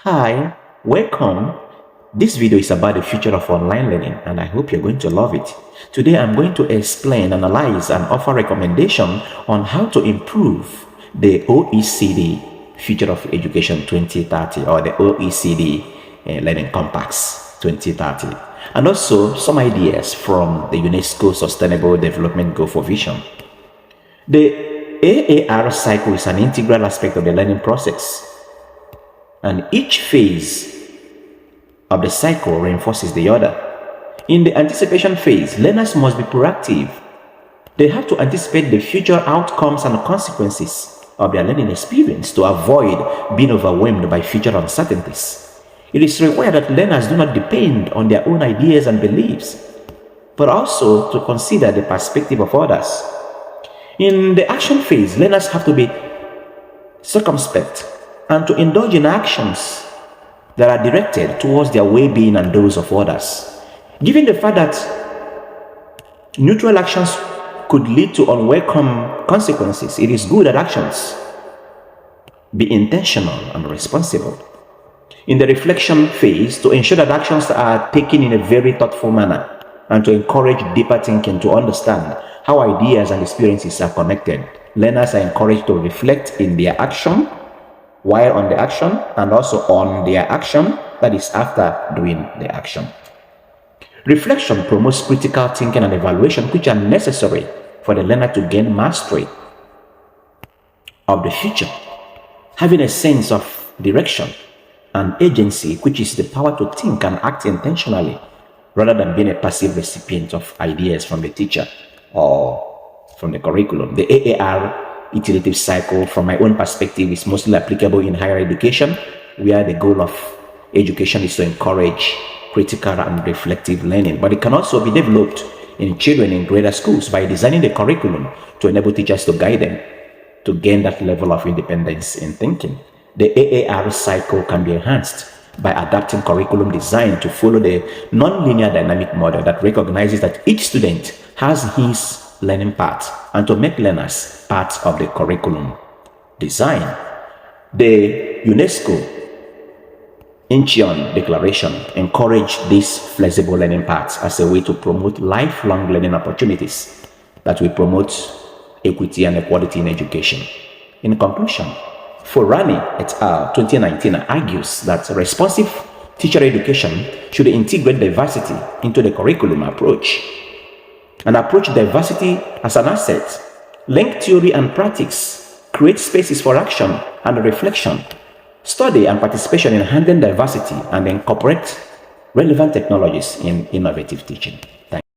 Hi, welcome. This video is about the future of online learning and I hope you're going to love it. Today I'm going to explain, analyze and offer recommendation on how to improve the OECD Future of Education 2030 or the OECD Learning Compass 2030 and also some ideas from the UNESCO Sustainable Development Goal for Vision. The AAR cycle is an integral aspect of the learning process. And each phase of the cycle reinforces the other. In the anticipation phase, learners must be proactive. They have to anticipate the future outcomes and consequences of their learning experience to avoid being overwhelmed by future uncertainties. It is required that learners do not depend on their own ideas and beliefs, but also to consider the perspective of others. In the action phase, learners have to be circumspect and to indulge in actions that are directed towards their well-being and those of others. Given the fact that neutral actions could lead to unwelcome consequences, it is good that actions be intentional and responsible. In the reflection phase, to ensure that actions are taken in a very thoughtful manner and to encourage deeper thinking to understand how ideas and experiences are connected, learners are encouraged to reflect in their action while on the action and also on their action, that is after doing the action. Reflection promotes critical thinking and evaluation which are necessary for the learner to gain mastery of the future, having a sense of direction and agency, which is the power to think and act intentionally rather than being a passive recipient of ideas from the teacher or from the curriculum. The AAR iterative cycle, from my own perspective, is mostly applicable in higher education, where the goal of education is to encourage critical and reflective learning. But it can also be developed in children in greater schools by designing the curriculum to enable teachers to guide them to gain that level of independence in thinking. The AAR cycle can be enhanced by adapting curriculum design to follow the non-linear dynamic model that recognizes that each student has his learning path and to make learners part of the curriculum design. The UNESCO Incheon Declaration encouraged these flexible learning paths as a way to promote lifelong learning opportunities that will promote equity and equality in education. In conclusion, Forani et al. 2019 argues that responsive teacher education should integrate diversity into the curriculum approach and approach diversity as an asset, link theory and practice, create spaces for action and reflection, study and participation in handling diversity, and incorporate relevant technologies in innovative teaching. Thank you.